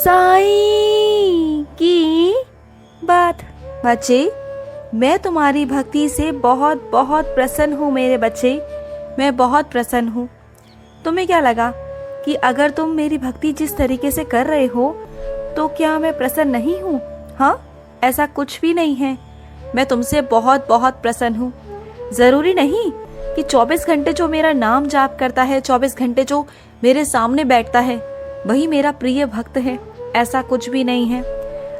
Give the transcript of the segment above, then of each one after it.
साईं की बात। बच्चे, मैं तुम्हारी भक्ति से बहुत बहुत प्रसन्न हूँ मेरे बच्चे, मैं बहुत प्रसन्न हूँ। तुम्हें क्या लगा कि अगर तुम मेरी भक्ति जिस तरीके से कर रहे हो तो क्या मैं प्रसन्न नहीं हूँ? हाँ, ऐसा कुछ भी नहीं है। मैं तुमसे बहुत बहुत प्रसन्न हूँ। ज़रूरी नहीं कि 24 घंटे जो मेरा नाम जाप करता है, 24 घंटे जो मेरे सामने बैठता है, वही मेरा प्रिय भक्त है। ऐसा कुछ भी नहीं है।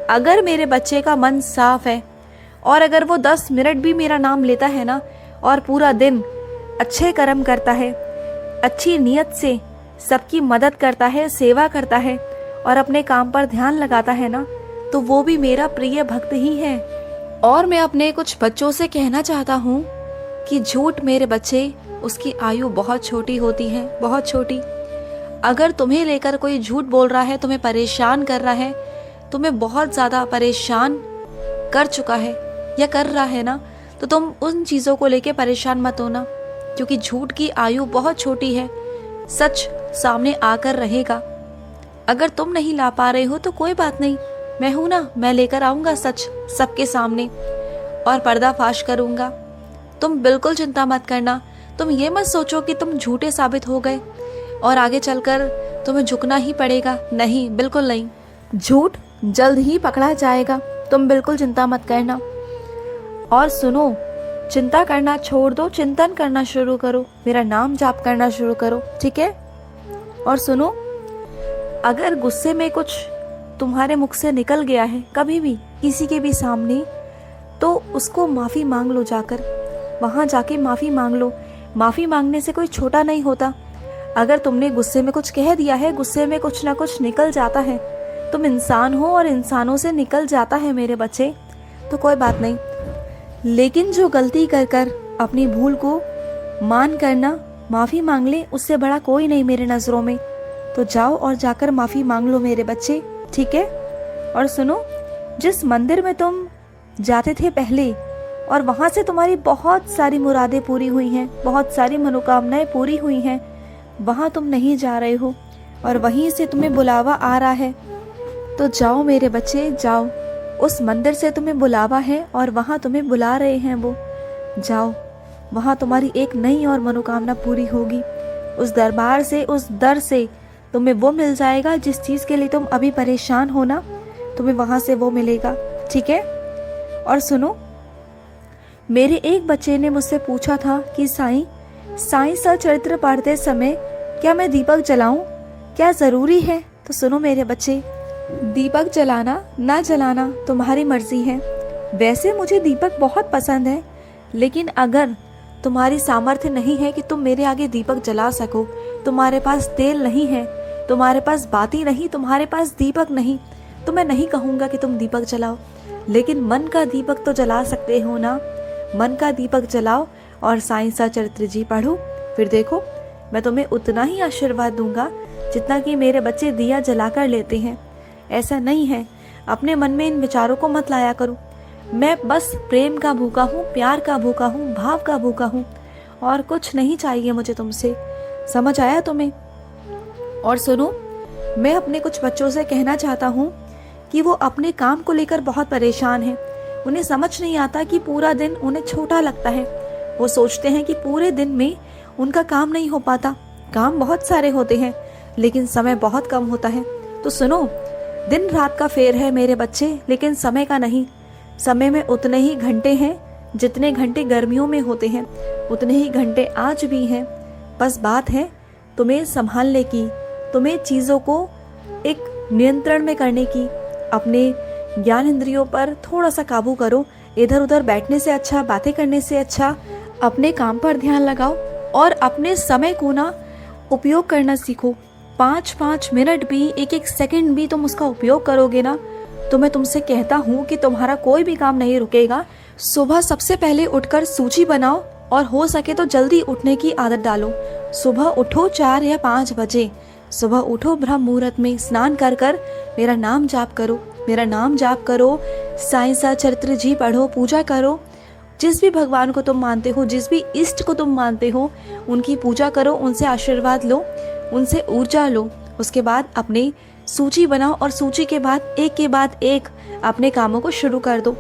अगर मेरे बच्चे का मन साफ है और अगर वो 10 मिनट भी मेरा नाम लेता है ना, और पूरा दिन अच्छे कर्म करता है, अच्छी नीयत से सबकी मदद करता है, सेवा करता है और अपने काम पर ध्यान लगाता है ना, तो वो भी मेरा प्रिय भक्त ही है। और मैं अपने कुछ बच्चों से कहना चाहता हूँ कि झूठ मेरे बच्चे, उसकी आयु बहुत छोटी होती है, बहुत छोटी। अगर तुम्हें लेकर कोई झूठ बोल रहा है, तुम्हें परेशान कर रहा है, तुम्हें बहुत ज़्यादा परेशान कर चुका है या कर रहा है ना, तो तुम उन चीज़ों को लेके परेशान मत होना, क्योंकि झूठ की आयु बहुत छोटी है। सच सामने आकर रहेगा। अगर तुम नहीं ला पा रहे हो तो कोई बात नहीं, मैं हूं ना, मैं लेकर आऊंगा सच सबके सामने और पर्दाफाश करूंगा। तुम बिल्कुल चिंता मत करना। तुम ये मत सोचो कि तुम झूठे साबित हो गए और आगे चलकर तुम्हें झुकना ही पड़ेगा। नहीं, बिल्कुल नहीं। झूठ जल्द ही पकड़ा जाएगा, तुम बिल्कुल चिंता मत करना। और सुनो, चिंता करना छोड़ दो, चिंतन करना शुरू करो, मेरा नाम जाप करना शुरू करो, ठीक है? और सुनो, अगर गुस्से में कुछ तुम्हारे मुख से निकल गया है कभी भी किसी के भी सामने, तो उसको माफ़ी मांग लो। जाकर वहाँ जाके माफ़ी मांग लो। माफ़ी मांगने से कोई छोटा नहीं होता। अगर तुमने गुस्से में कुछ कह दिया है, गुस्से में कुछ ना कुछ निकल जाता है, तुम इंसान हो और इंसानों से निकल जाता है मेरे बच्चे, तो कोई बात नहीं। लेकिन जो गलती कर कर अपनी भूल को मान करना माफ़ी मांग ले, उससे बड़ा कोई नहीं मेरे नज़रों में। तो जाओ और जाकर माफ़ी मांग लो मेरे बच्चे, ठीक है? और सुनो, जिस मंदिर में तुम जाते थे पहले और वहाँ से तुम्हारी बहुत सारी मुरादें पूरी हुई हैं, बहुत सारी मनोकामनाएं पूरी हुई हैं, वहाँ तुम नहीं जा रहे हो और वहीं से तुम्हें बुलावा आ रहा है, तो जाओ मेरे बच्चे, जाओ। उस मंदिर से तुम्हें बुलावा है और वहाँ तुम्हें बुला रहे हैं वो। जाओ, वहाँ तुम्हारी एक नई और मनोकामना पूरी होगी। उस दरबार से, उस दर से तुम्हें वो मिल जाएगा जिस चीज़ के लिए तुम अभी परेशान हो ना, तुम्हें वहाँ से वो मिलेगा, ठीक है? और सुनो, मेरे एक बच्चे ने मुझसे पूछा था कि साईं सचरित्र पढ़ते समय क्या मैं दीपक जलाऊं, क्या ज़रूरी है? तो सुनो मेरे बच्चे, दीपक जलाना ना जलाना तुम्हारी मर्जी है। वैसे मुझे दीपक बहुत पसंद है, लेकिन अगर तुम्हारी सामर्थ्य नहीं है कि तुम मेरे आगे दीपक जला सको, तुम्हारे पास तेल नहीं है, तुम्हारे पास बाती नहीं, तुम्हारे पास दीपक नहीं, तो मैं नहीं कहूँगा कि तुम दीपक जलाओ, लेकिन मन का दीपक तो जला सकते हो ना। मन का दीपक जलाओ और साईं सचरित्र जी पढ़ो, फिर देखो मैं तुम्हें उतना ही आशीर्वाद दूंगा जितना कि मेरे बच्चे दिया जला कर लेते हैं। ऐसा नहीं है, अपने मन में इन विचारों को मत लाया करो। मैं बस प्रेम का भूखा हूँ, प्यार का भूखा हूँ, भाव का भूखा हूँ, और कुछ नहीं चाहिए मुझे तुमसे। समझ आया तुम्हें? और सुनो, मैं अपने कुछ बच्चों से कहना चाहता हूँ कि वो अपने काम को लेकर बहुत परेशान हैं। उन्हें समझ नहीं आता कि पूरा दिन उन्हें छोटा लगता है। वो सोचते हैं कि पूरे दिन में उनका काम नहीं हो पाता। काम बहुत सारे होते हैं लेकिन समय बहुत कम होता है। तो सुनो, दिन रात का फेर है मेरे बच्चे, लेकिन समय का नहीं। समय में उतने ही घंटे हैं जितने घंटे गर्मियों में होते हैं, उतने ही घंटे आज भी हैं। बस बात है तुम्हें संभालने की, तुम्हें चीज़ों को एक नियंत्रण में करने की। अपने ज्ञान इंद्रियों पर थोड़ा सा काबू करो। इधर उधर बैठने से अच्छा, बातें करने से अच्छा अपने काम पर ध्यान लगाओ और अपने समय को ना उपयोग करना सीखो। 5-5 मिनट भी, 1-1 सेकंड भी तुम उसका उपयोग करोगे ना, तो मैं तुमसे कहता हूँ कि तुम्हारा कोई भी काम नहीं रुकेगा। सुबह सबसे पहले उठकर सूची बनाओ और हो सके तो जल्दी उठने की आदत डालो। सुबह उठो 4 या 5 बजे। सुबह उठो ब्रह्म मुहूर्त में, स्नान कर कर मेरा नाम जाप करो, मेरा नाम जाप करो, साईं सचरित्र जी पढ़ो, पूजा करो। जिस भी भगवान को तुम मानते हो, जिस भी इष्ट को तुम मानते हो, उनकी पूजा करो, उनसे आशीर्वाद लो, उनसे ऊर्जा लो। उसके बाद अपने सूची बनाओ और सूची के बाद एक अपने कामों को शुरू कर दो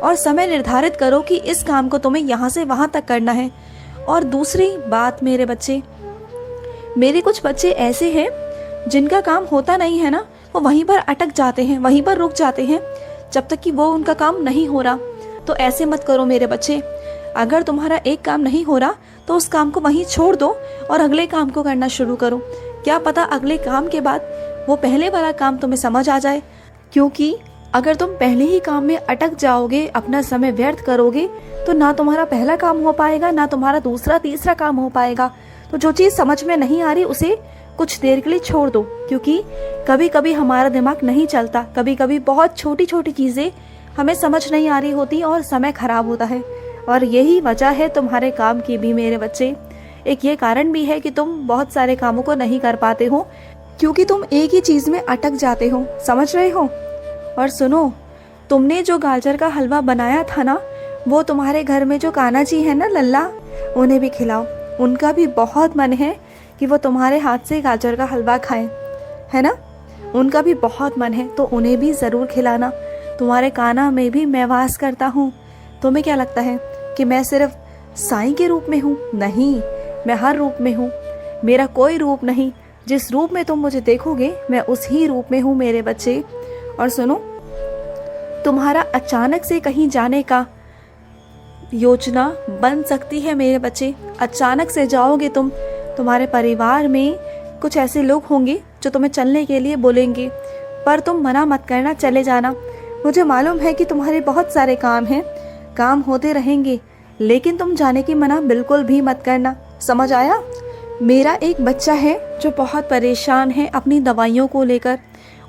और समय निर्धारित करो कि इस काम को तुम्हें यहाँ से वहाँ तक करना है। और दूसरी बात मेरे बच्चे, मेरे कुछ बच्चे ऐसे हैं जिनका काम होता नहीं है ना, वो वहीं पर अटक जाते हैं, वहीं पर रुक जाते हैं जब तक कि वो उनका काम नहीं हो रहा। तो ऐसे मत करो मेरे बच्चे। अगर तुम्हारा एक काम नहीं हो रहा तो उस काम को वहीं छोड़ दो और अगले काम को करना शुरू करो। क्या पता अगले काम के बाद वो पहले वाला काम तुम्हें समझ आ जाए। क्योंकि अगर तुम पहले ही काम में अटक जाओगे, अपना समय व्यर्थ करोगे, तो ना तुम्हारा पहला काम हो पाएगा, ना तुम्हारा दूसरा तीसरा काम हो पाएगा। तो जो चीज़ समझ में नहीं आ रही उसे कुछ देर के लिए छोड़ दो। क्योंकि कभी कभी हमारा दिमाग नहीं चलता, कभी कभी बहुत छोटी छोटी चीज़ें हमें समझ नहीं आ रही होती और समय खराब होता है। और यही वजह है तुम्हारे काम की भी मेरे बच्चे। एक ये कारण भी है कि तुम बहुत सारे कामों को नहीं कर पाते हो, क्योंकि तुम एक ही चीज़ में अटक जाते हो। समझ रहे हो? और सुनो, तुमने जो गाजर का हलवा बनाया था ना, वो तुम्हारे घर में जो कान्हा जी है ना, लल्ला, उन्हें भी खिलाओ। उनका भी बहुत मन है कि वो तुम्हारे हाथ से गाजर का हलवा खाएं, है ना? उनका भी बहुत मन है, तो उन्हें भी ज़रूर खिलाना। तुम्हारे कान्हा में भी मैं वास करता हूँ। तुम्हें क्या लगता है कि मैं सिर्फ साईं के रूप में हूँ? नहीं, मैं हर रूप में हूँ। मेरा कोई रूप नहीं, जिस रूप में तुम मुझे देखोगे मैं उसी रूप में हूँ मेरे बच्चे। और सुनो, तुम्हारा अचानक से कहीं जाने का योजना बन सकती है मेरे बच्चे। अचानक से जाओगे तुम, तुम्हारे परिवार में कुछ ऐसे लोग होंगे जो तुम्हें चलने के लिए बोलेंगे, पर तुम मना मत करना, चले जाना। मुझे मालूम है कि तुम्हारे बहुत सारे काम हैं, काम होते रहेंगे, लेकिन तुम जाने की मना बिल्कुल भी मत करना। समझ आया? मेरा एक बच्चा है जो बहुत परेशान है अपनी दवाइयों को लेकर।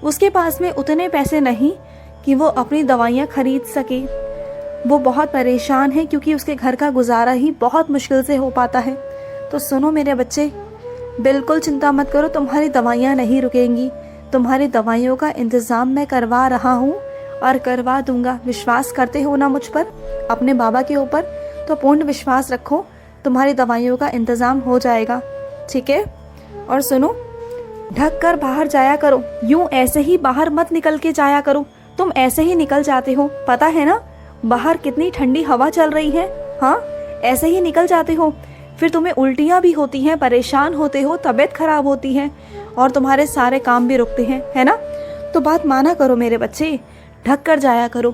उसके पास में उतने पैसे नहीं कि वो अपनी दवाइयाँ खरीद सके। वो बहुत परेशान है क्योंकि उसके घर का गुजारा ही बहुत मुश्किल से हो पाता है। तो सुनो मेरे बच्चे, बिल्कुल चिंता मत करो, तुम्हारी दवाइयाँ नहीं रुकेंगी। तुम्हारी दवाइयों का इंतज़ाम मैं करवा रहा हूँ और करवा दूंगा। विश्वास करते हो ना मुझ पर, अपने बाबा के ऊपर? तो पूर्ण विश्वास रखो, तुम्हारी दवाइयों का इंतज़ाम हो जाएगा, ठीक है? और सुनो, ढक कर बाहर जाया करो, यूं ऐसे ही बाहर मत निकल के जाया करो। तुम ऐसे ही निकल जाते हो, पता है ना बाहर कितनी ठंडी हवा चल रही है। हाँ, ऐसे ही निकल जाते हो, फिर तुम्हें उल्टियाँ भी होती हैं, परेशान होते हो, तबीयत खराब होती है और तुम्हारे सारे काम भी रुकते हैं, है ना? तो बात माना करो मेरे बच्चे, ढक कर जाया करो।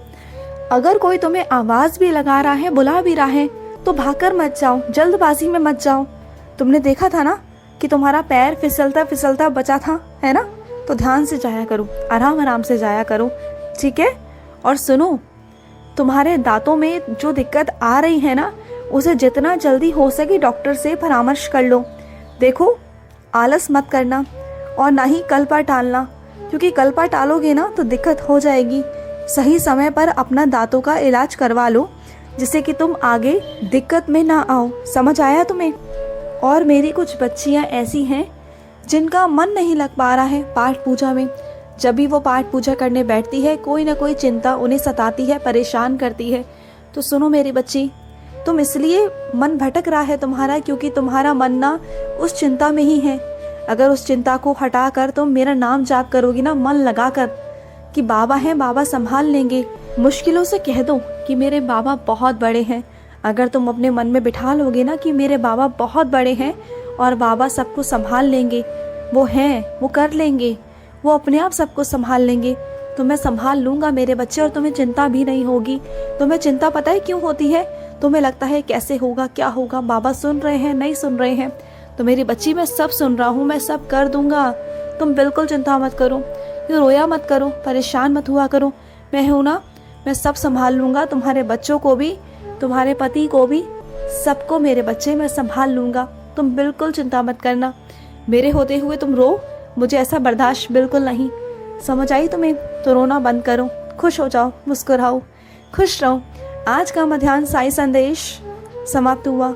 अगर कोई तुम्हें आवाज़ भी लगा रहा है, बुला भी रहा है, तो भागकर मत जाओ, जल्दबाजी में मत जाओ। तुमने देखा था ना कि तुम्हारा पैर फिसलता फिसलता बचा था, है ना? तो ध्यान से जाया करो, आराम आराम से जाया करो, ठीक है? और सुनो, तुम्हारे दांतों में जो दिक्कत आ रही है ना, उसे जितना जल्दी हो सके डॉक्टर से परामर्श कर लो। देखो, आलस मत करना और ना ही कल पर टालना, क्योंकि कल पर टालोगे ना तो दिक्कत हो जाएगी। सही समय पर अपना दांतों का इलाज करवा लो, जिससे कि तुम आगे दिक्कत में ना आओ। समझ आया तुम्हें? और मेरी कुछ बच्चियां ऐसी हैं जिनका मन नहीं लग पा रहा है पाठ पूजा में। जब भी वो पाठ पूजा करने बैठती है, कोई ना कोई चिंता उन्हें सताती है, परेशान करती है। तो सुनो मेरी बच्ची, तुम इसलिए मन भटक रहा है तुम्हारा, क्योंकि तुम्हारा मन ना उस चिंता में ही है। अगर उस चिंता को हटा कर तुम मेरा नाम जाप करोगी ना, मन लगा कर कि बाबा हैं, बाबा संभाल लेंगे, मुश्किलों से कह दो कि मेरे बाबा बहुत बड़े हैं। अगर तुम अपने मन में बिठा लोगे ना कि मेरे बाबा बहुत बड़े हैं और बाबा सबको संभाल लेंगे, वो हैं, वो कर लेंगे, वो अपने आप सबको संभाल लेंगे, तो मैं संभाल लूँगा मेरे बच्चे, और तुम्हें चिंता भी नहीं होगी। तुम्हें चिंता पता है क्यों होती है? तुम्हें लगता है कैसे होगा, क्या होगा, बाबा सुन रहे हैं, नहीं सुन रहे हैं। तो मेरी बच्ची, मैं सब सुन रहा हूँ, मैं सब कर दूंगा। तुम बिल्कुल चिंता मत करो, रोया मत करो, परेशान मत हुआ करो। मैं हूँ ना, मैं सब संभाल लूँगा, तुम्हारे बच्चों को भी, तुम्हारे पति को भी, सबको मेरे बच्चे मैं संभाल लूँगा। तुम बिल्कुल चिंता मत करना। मेरे होते हुए तुम रो, मुझे ऐसा बर्दाश्त बिल्कुल नहीं। समझ आई तुम्हें? तो रोना बंद करो, खुश हो जाओ, मुस्कुराओ, खुश रहो। आज का मध्याह्न साई संदेश समाप्त हुआ।